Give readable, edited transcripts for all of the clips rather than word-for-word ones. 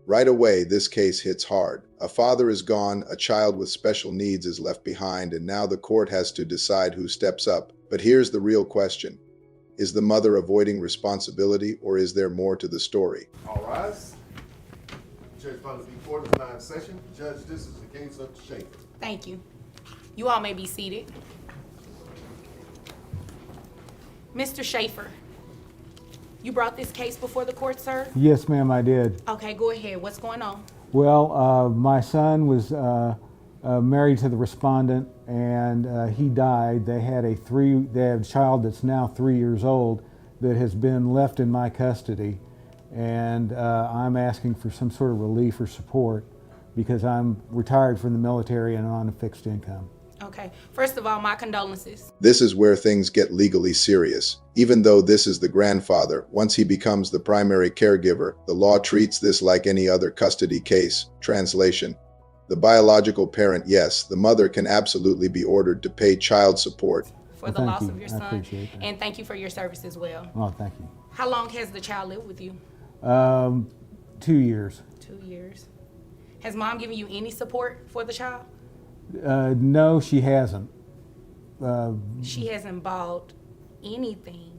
Right away, this case hits hard. A father is gone, a child with special needs is left behind, and now the court has to decide who steps up. But here's the real question. Is the mother avoiding responsibility, or is there more to the story? All rise. Judge Butler before the ninth session. Judge, this is the case of Schaefer. Thank you. You all may be seated. Mr. Schaefer, you brought this case before the court, sir? Yes, ma'am, I did. Okay, go ahead. What's going on? Well, my son was married to the respondent, and he died. They had a child that's now 3 years old that has been left in my custody, and I'm asking for some sort of relief or support because I'm retired from the military and on a fixed income. Okay. First of all, my condolences. This is where things get legally serious. Even though this is the grandfather, once he becomes the primary caregiver, the law treats this like any other custody case. Translation: the biological parent, yes, the mother can absolutely be ordered to pay child support For the loss of your I son. appreciate that. And thank you for your service as well. Oh, thank you. How long has the child lived with you? 2 years. 2 years. Has mom given you any support for the child? No, she hasn't. She hasn't bought anything.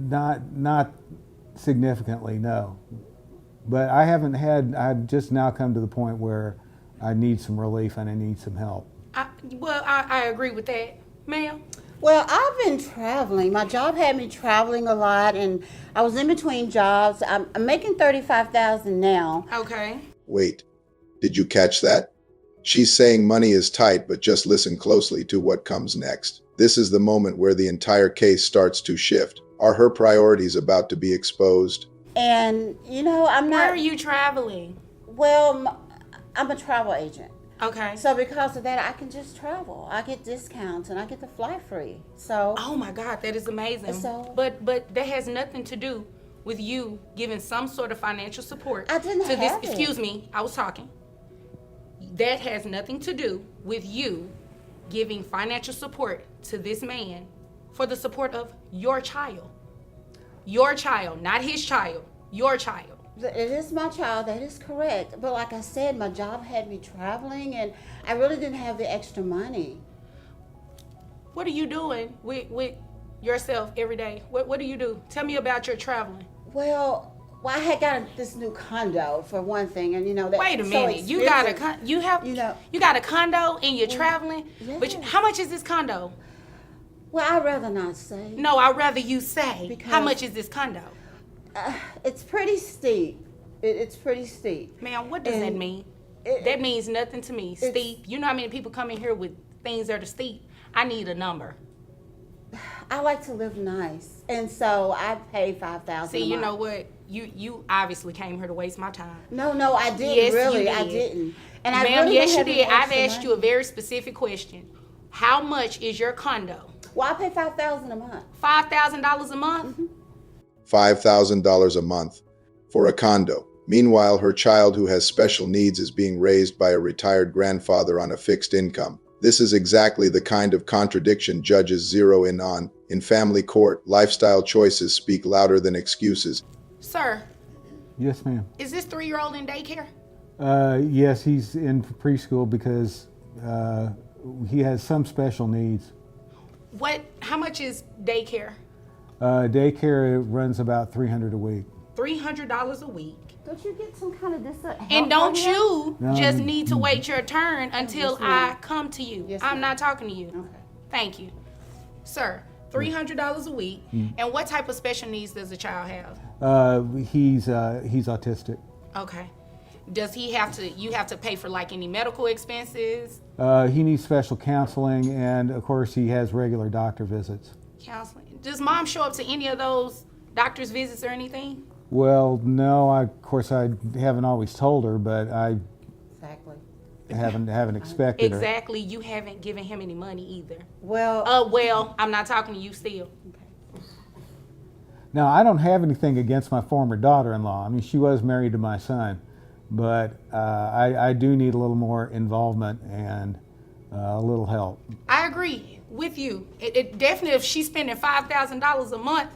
Not significantly, no. But I've just now come to the point where I need some relief and I need some help. I agree with that. Ma'am? Well, I've been traveling. My job had me traveling a lot, and I was in between jobs. I'm making $35,000 now. Okay. Wait, did you catch that? She's saying money is tight, but just listen closely to what comes next. This is the moment where the entire case starts to shift. Are her priorities about to be exposed? And, I'm not... Where are you traveling? Well, I'm a travel agent. Okay. So because of that, I can just travel. I get discounts, and I get to fly free. So... Oh my God, that is amazing. So- But that has nothing to do with you giving some sort of financial support. I didn't to have this. it. Excuse me, I was talking. That has nothing to do with you giving financial support to this man for the support of your child. Your child, not his child. Your child. It is my child, that is correct. But like I said, my job had me traveling, and I really didn't have the extra money. What are you doing with yourself every day? What do you do? Tell me about your traveling. Well, I had got this new condo for one thing, and that. Wait a so minute. You got expensive. you got a condo and you're traveling. But yes. how much is this condo? Well, I'd rather not say. No, I'd rather you say. Because- How much is this condo? It's pretty steep. It's pretty steep. Ma'am, what does that And mean? it- That means nothing to me. Steep. You know how many people come in here with things that are steep? I need a number. I like to live nice, and so I pay $5,000. See, you know what? You obviously came here to waste my time. No, I didn't. Yes, you really, did. I didn't. And I Ma'am, really yes, you didn't have did. any I've extra asked you a money. very specific question. How much is your condo? Well, I pay $5,000 a month. $5,000 a month? $5,000 a month for a condo. Meanwhile, her child who has special needs is being raised by a retired grandfather on a fixed income. This is exactly the kind of contradiction judges zero in on. In family court, lifestyle choices speak louder than excuses. Sir, Yes, ma'am. is this 3-year-old in daycare? Yes, he's in preschool because he has some special needs. How much is daycare? Daycare runs about $300 a week. $300 a week. Don't you get some kind of help And don't from him? you No. just need to wait your turn until Yes, ma'am. I come to you. Yes, I'm ma'am. not talking to you. Okay. Thank you. Sir, $300 a week. Mm. And what type of special needs does the child have? He's autistic. Okay. Does he have to, you have to pay for like any medical expenses, He needs special counseling, and of course he has regular doctor visits. counseling? Does mom show up to any of those doctor's visits or anything? Well, no, of course I haven't always told her, but I Exactly. haven't expected her. Exactly. You haven't given him any money either. Well, Well, I'm not talking to you still. Now, I don't have anything against my former daughter-in-law. I mean, she was married to my son, but I do need a little more involvement and a little help. I agree with you. It definitely, if she's spending $5,000 a month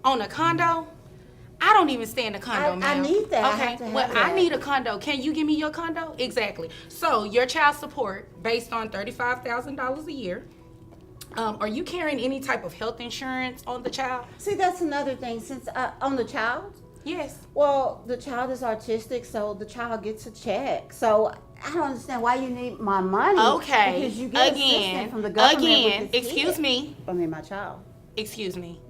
on a condo, I don't even stay in a condo, I ma'am. need that. I Okay, have to have well, I that. need a condo. Can you give me your condo? Exactly. So your child support based on $35,000 a year. Are you carrying any type of health insurance on the child? See, that's another thing. Since on the child, Yes. well, the child is autistic, so the child gets a check. So I don't understand why you need my money. Okay. Because you get assistance from the government. with this Excuse kid. me. I mean, my child. Excuse me.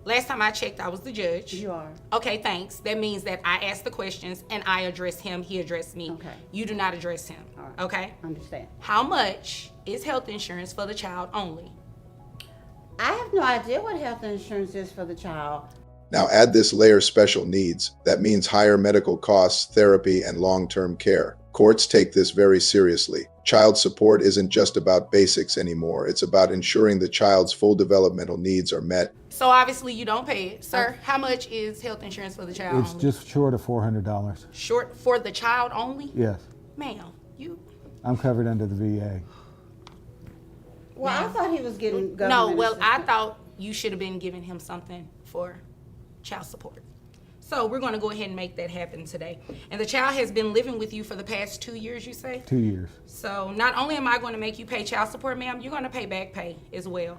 Last time I checked, I was the judge. You are. Okay, thanks. That means that I asked the questions and I addressed him. He addressed me. Okay. You do not address him. All right. Okay? Understand. How much is health insurance for the child only? I have no idea what health insurance is for the child. Now add this layer special needs. That means higher medical costs, therapy, and long-term care. Courts take this very seriously. Child support isn't just about basics anymore. It's about ensuring the child's full developmental needs are met. So obviously you don't pay it. Sir, how much is health insurance for the child It's only? just short of $400. Short for the child only? Yes, Ma'am, you... I'm covered under the VA. Well, I thought he was getting government No, well, I assistance. thought you should have been giving him something for child support. So we're going to go ahead and make that happen today. And the child has been living with you for the past 2 years, you say? 2 years. So not only am I going to make you pay child support, ma'am, you're going to pay back pay as well.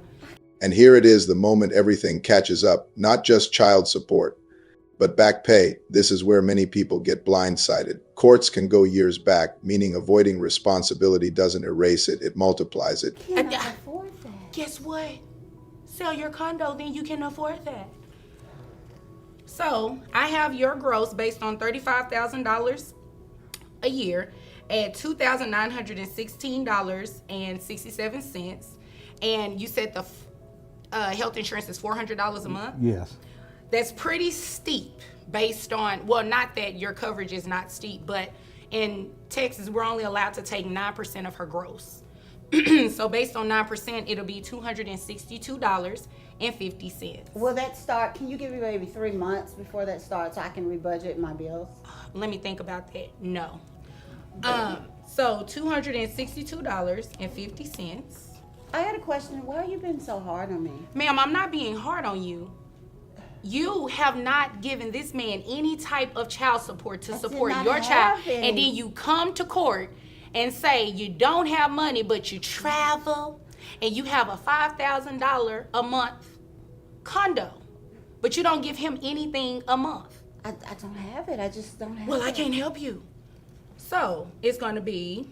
And here it is the moment everything catches up, not just child support, but back pay. This is where many people get blindsided. Courts can go years back, meaning avoiding responsibility doesn't erase it, it multiplies it. Cannot afford that. Guess what? Sell your condo, then you can afford that. So I have your gross based on $35,000 a year at $2,916.67. And you said the health insurance is $400 a month? Yes. That's pretty steep based on, well, not that your coverage is not steep, but in Texas, we're only allowed to take 9% of her gross. So based on 9%, it'll be $262.50. Will that start? Can you give me maybe 3 months before that starts so I can rebudget my bills? Let me think about that. No. So $262.50. I had a question. Why are you being so hard on me? Ma'am, I'm not being hard on you. You have not given this man any type of child support to I did support not your child. have any. And then you come to court and say you don't have money, but you travel and you have a $5,000 a month condo, but you don't give him anything a month. I don't have it. I just don't have Well, it. I can't help you. So it's going to be,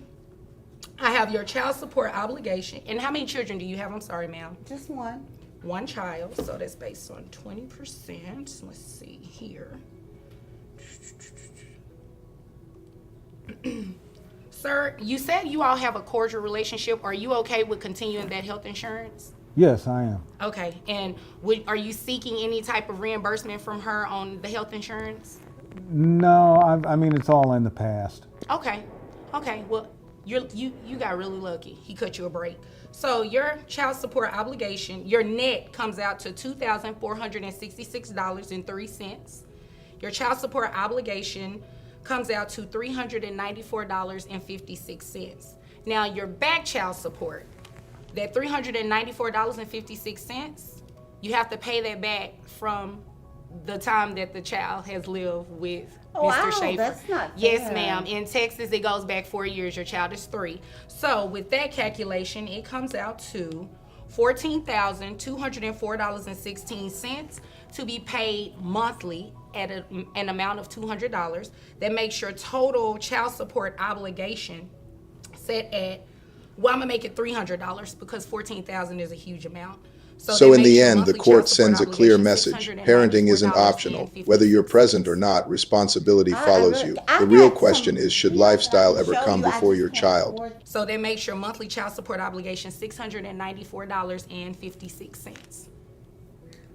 I have your child support obligation. And how many children do you have? I'm sorry, ma'am. Just one. One child, so that's based on 20%. Let's see here. Sir, you said you all have a cordial relationship. Are you okay with continuing that health insurance? Yes, I am. Okay, and are you seeking any type of reimbursement from her on the health insurance? No, I mean, it's all in the past. Okay, well, you got really lucky. He cut you a break. So your child support obligation, your net comes out to $2,466.03. Your child support obligation comes out to $394.56. Now your back child support, that $394.56, you have to pay that back from the time that the child has lived with Oh, Mr. wow, Schaefer. that's not Yes, fair. ma'am. In Texas, it goes back 4 years. Your child is 3. So with that calculation, it comes out to $14,204.16 to be paid monthly at an amount of $200. That makes your total child support obligation set at, well, I'm gonna make it $300 because $14,000 is a huge amount. So that in makes the your end, the monthly court child support sends a clear obligation message. Parenting isn't optional. Whether you're present or not, responsibility follows you. The real question is, should lifestyle ever come before your child? So that makes your monthly child support obligation $694.56.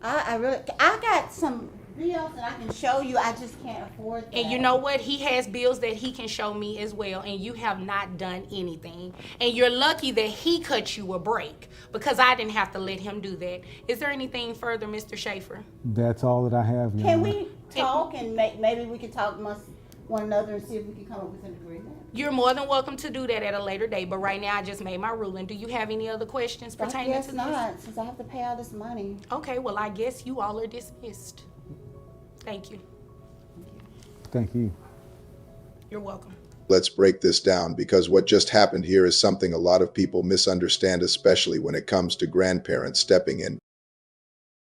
I got some bills that I can show you. I just can't afford that. And you know what? He has bills that he can show me as well, and you have not done anything. And you're lucky that he cut you a break because I didn't have to let him do that. Is there anything further, Mr. Schaefer? That's all that I have. Your Can Honor. we talk and maybe we can talk amongst one another and see if we can come up with an agreement? You're more than welcome to do that at a later date, but right now I just made my ruling. Do you have any other questions I pertaining guess to not, since I have to pay all this money. this? Okay, well, I guess you all are dismissed. Thank you. Thank you. You're welcome. Let's break this down, because what just happened here is something a lot of people misunderstand, especially when it comes to grandparents stepping in